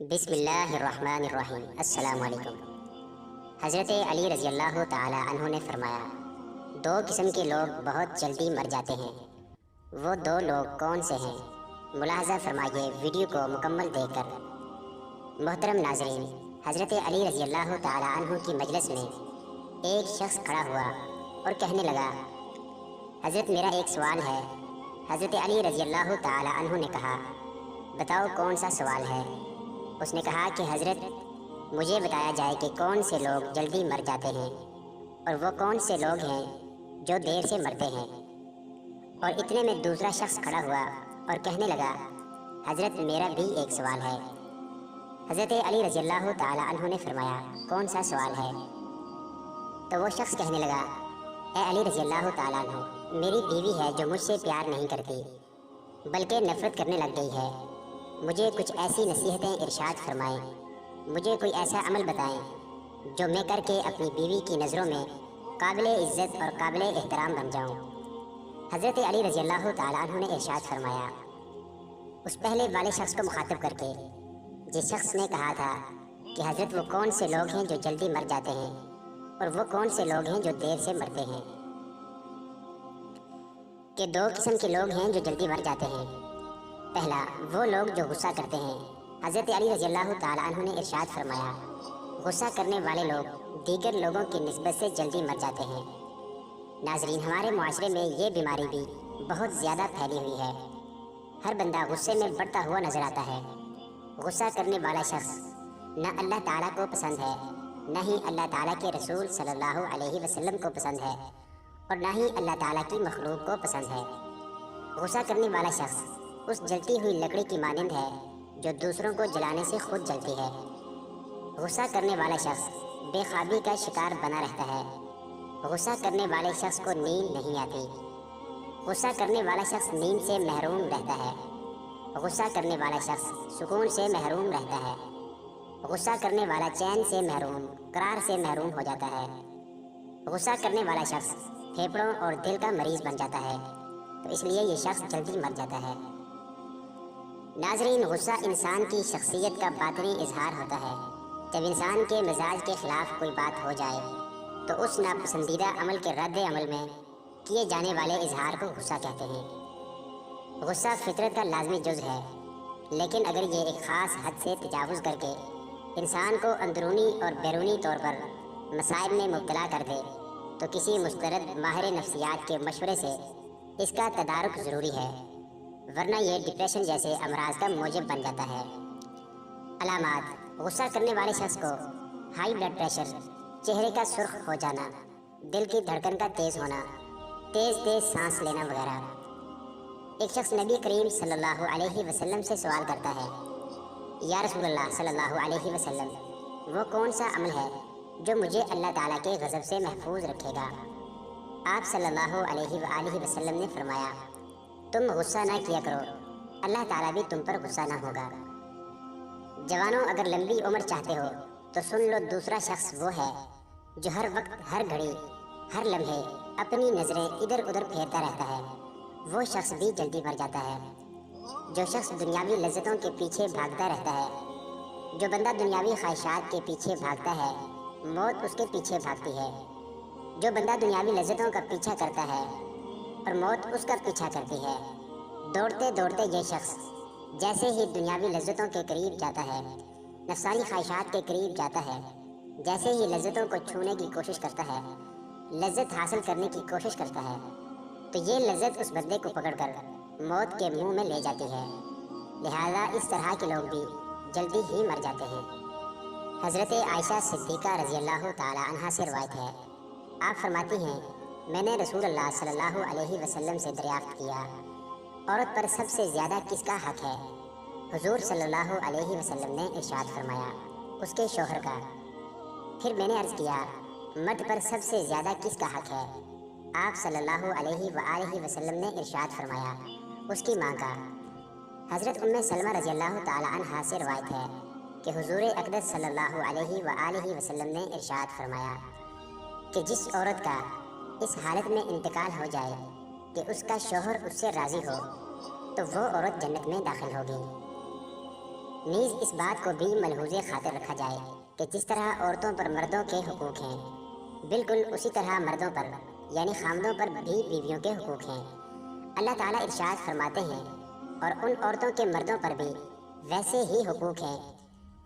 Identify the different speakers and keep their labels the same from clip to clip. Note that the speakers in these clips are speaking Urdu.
Speaker 1: بسم اللہ الرحمن الرحیم۔ السلام علیکم۔ حضرت علی رضی اللہ تعالی عنہ نے فرمایا، دو قسم کے لوگ بہت جلدی مر جاتے ہیں۔ وہ دو لوگ کون سے ہیں؟ ملاحظہ فرمائیے ویڈیو کو مکمل دیکھ کر۔ محترم ناظرین، حضرت علی رضی اللہ تعالی عنہ کی مجلس میں ایک شخص کھڑا ہوا اور کہنے لگا، حضرت میرا ایک سوال ہے۔ حضرت علی رضی اللہ تعالی عنہ نے کہا، بتاؤ کون سا سوال ہے؟ اس نے کہا کہ حضرت مجھے بتایا جائے کہ کون سے لوگ جلدی مر جاتے ہیں اور وہ کون سے لوگ ہیں جو دیر سے مرتے ہیں۔ اور اتنے میں دوسرا شخص کھڑا ہوا اور کہنے لگا، حضرت میرا بھی ایک سوال ہے۔ حضرت علی رضی اللہ تعالی عنہ نے فرمایا، کون سا سوال ہے؟ تو وہ شخص کہنے لگا، اے علی رضی اللہ تعالی عنہ، میری بیوی ہے جو مجھ سے پیار نہیں کرتی بلکہ نفرت کرنے لگ گئی ہے۔ مجھے کچھ ایسی نصیحتیں ارشاد فرمائیں، مجھے کوئی ایسا عمل بتائیں جو میں کر کے اپنی بیوی کی نظروں میں قابل عزت اور قابل احترام بن جاؤں۔ حضرت علی رضی اللہ تعالی عنہ نے ارشاد فرمایا، اس پہلے والے شخص کو مخاطب کر کے جس شخص نے کہا تھا کہ حضرت وہ کون سے لوگ ہیں جو جلدی مر جاتے ہیں اور وہ کون سے لوگ ہیں جو دیر سے مرتے ہیں، کہ دو قسم کے لوگ ہیں جو جلدی مر جاتے ہیں۔ پہلا، وہ لوگ جو غصہ کرتے ہیں۔ حضرت علی رضی اللہ تعالی عنہ نے ارشاد فرمایا، غصہ کرنے والے لوگ دیگر لوگوں کی نسبت سے جلدی مر جاتے ہیں۔ ناظرین، ہمارے معاشرے میں یہ بیماری بھی بہت زیادہ پھیلی ہوئی ہے۔ ہر بندہ غصے میں بڑھتا ہوا نظر آتا ہے۔ غصہ کرنے والا شخص نہ اللہ تعالیٰ کو پسند ہے، نہ ہی اللہ تعالیٰ کے رسول صلی اللہ علیہ وسلم کو پسند ہے، اور نہ ہی اللہ تعالیٰ کی مخلوق کو پسند ہے۔ غصہ کرنے والا شخص اس جلتی ہوئی لکڑی کی مانند ہے جو دوسروں کو جلانے سے خود جلتی ہے۔ غصہ کرنے والا شخص بے خوابی کا شکار بنا رہتا ہے۔ غصہ کرنے والے شخص کو نیند نہیں آتی۔ غصہ کرنے والا شخص نیند سے محروم رہتا ہے۔ غصہ کرنے والا شخص سکون سے محروم رہتا ہے۔ غصہ کرنے والا چین سے محروم، قرار سے محروم ہو جاتا ہے۔ غصہ کرنے والا شخص پھیپھڑوں اور دل کا مریض بن جاتا ہے، تو اس لیے یہ شخص جلدی مر جاتا ہے۔ ناظرین، غصہ انسان کی شخصیت کا باطنی اظہار ہوتا ہے۔ جب انسان کے مزاج کے خلاف کوئی بات ہو جائے تو اس ناپسندیدہ عمل کے رد عمل میں کیے جانے والے اظہار کو غصہ کہتے ہیں۔ غصہ فطرت کا لازمی جز ہے، لیکن اگر یہ ایک خاص حد سے تجاوز کر کے انسان کو اندرونی اور بیرونی طور پر مسائل میں مبتلا کر دے تو کسی مسترد ماہر نفسیات کے مشورے سے اس کا تدارک ضروری ہے، ورنہ یہ ڈپریشن جیسے امراض کا موجب بن جاتا ہے۔ علامات: غصہ کرنے والے شخص کو ہائی بلڈ پریشر، چہرے کا سرخ ہو جانا، دل کی دھڑکن کا تیز ہونا، تیز سانس لینا وغیرہ۔ ایک شخص نبی کریم صلی اللہ علیہ وسلم سے سوال کرتا ہے، یا رسول اللہ صلی اللہ علیہ وسلم، وہ کون سا عمل ہے جو مجھے اللہ تعالیٰ کے غضب سے محفوظ رکھے گا؟ آپ صلی اللہ علیہ وآلہ وسلم نے فرمایا، تم غصہ نہ کیا کرو، اللہ تعالیٰ بھی تم پر غصہ نہ ہوگا۔ جوانوں، اگر لمبی عمر چاہتے ہو تو سن لو، دوسرا شخص وہ ہے جو ہر وقت، ہر گھڑی، ہر لمحے اپنی نظریں ادھر ادھر پھیرتا رہتا ہے، وہ شخص بھی جلدی مر جاتا ہے۔ جو شخص دنیاوی لذتوں کے پیچھے بھاگتا رہتا ہے، جو بندہ دنیاوی خواہشات کے پیچھے بھاگتا ہے، موت اس کے پیچھے بھاگتی ہے۔ جو بندہ دنیاوی لذتوں کا پیچھا کرتا ہے اور موت اس کا پیچھا کرتی ہے، دوڑتے دوڑتے یہ شخص جیسے ہی دنیاوی لذتوں کے قریب جاتا ہے، نفسانی خواہشات کے قریب جاتا ہے، جیسے ہی لذتوں کو چھونے کی کوشش کرتا ہے، لذت حاصل کرنے کی کوشش کرتا ہے، تو یہ لذت اس بندے کو پکڑ کر موت کے منہ میں لے جاتی ہے۔ لہذا اس طرح کے لوگ بھی جلدی ہی مر جاتے ہیں۔ حضرت عائشہ صدیقہ رضی اللہ تعالی عنہا سے روایت ہے، آپ فرماتی ہیں، میں نے رسول اللہ صلی اللہ علیہ وسلم سے دریافت کیا، عورت پر سب سے زیادہ کس کا حق ہے؟ حضور صلی اللہ علیہ وسلم نے ارشاد فرمایا، اس کے شوہر کا۔ پھر میں نے عرض کیا، مرد پر سب سے زیادہ کس کا حق ہے؟ آپ صلی اللہ علیہ وآلہ وسلم نے ارشاد فرمایا، اس کی ماں کا۔ حضرت ام سلمہ رضی اللہ تعالی عنہا سے روایت ہے کہ حضور اقدس صلی اللہ علیہ وآلہ وسلم نے ارشاد فرمایا کہ جس عورت کا اس حالت میں انتقال ہو جائے کہ اس کا شوہر اس سے راضی ہو تو وہ عورت جنت میں داخل ہوگی۔ نیز اس بات کو بھی ملحوظ خاطر رکھا جائے کہ جس طرح عورتوں پر مردوں کے حقوق ہیں، بالکل اسی طرح مردوں پر یعنی خامدوں پر بھی بیویوں کے حقوق ہیں۔ اللہ تعالیٰ ارشاد فرماتے ہیں، اور ان عورتوں کے مردوں پر بھی ویسے ہی حقوق ہیں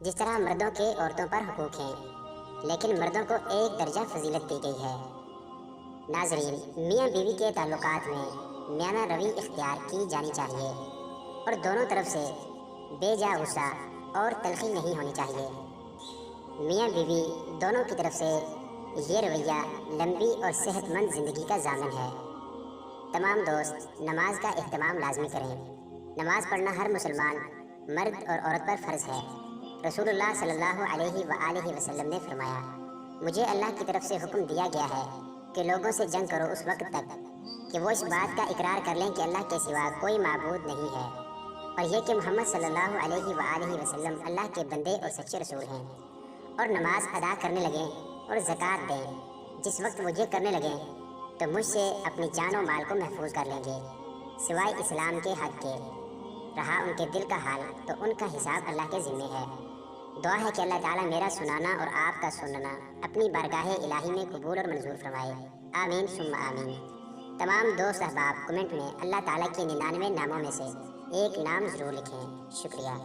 Speaker 1: جس طرح مردوں کے عورتوں پر حقوق ہیں، لیکن مردوں کو ایک درجہ فضیلت دی گئی ہے۔ ناظرین، میاں بیوی کے تعلقات میں میانہ روی اختیار کی جانی چاہیے اور دونوں طرف سے بے جا غصہ اور تلخی نہیں ہونی چاہیے۔ میاں بیوی دونوں کی طرف سے یہ رویہ لمبی اور صحت مند زندگی کا ضامن ہے۔ تمام دوست نماز کا اہتمام لازمی کریں۔ نماز پڑھنا ہر مسلمان مرد اور عورت پر فرض ہے۔ رسول اللہ صلی اللہ علیہ وآلہ وسلم نے فرمایا، مجھے اللہ کی طرف سے حکم دیا گیا ہے کہ لوگوں سے جنگ کرو اس وقت تک کہ وہ اس بات کا اقرار کر لیں کہ اللہ کے سوا کوئی معبود نہیں ہے، اور یہ کہ محمد صلی اللہ علیہ وآلہ وسلم اللہ کے بندے اور سچے رسول ہیں، اور نماز ادا کرنے لگیں اور زکوٰۃ دیں۔ جس وقت وہ یہ کرنے لگیں تو مجھ سے اپنی جان و مال کو محفوظ کر لیں گے سوائے اسلام کے حق کے۔ رہا ان کے دل کا حال تو ان کا حساب اللہ کے ذمے ہے۔ دعا ہے کہ اللہ تعالیٰ میرا سنانا اور آپ کا سننا اپنی بارگاہ الہی میں قبول اور منظور فرمائے، آمین ثم آمین۔ تمام دوست احباب کمنٹ میں اللہ تعالیٰ کے 99 ناموں میں سے ایک نام ضرور لکھیں۔ شکریہ۔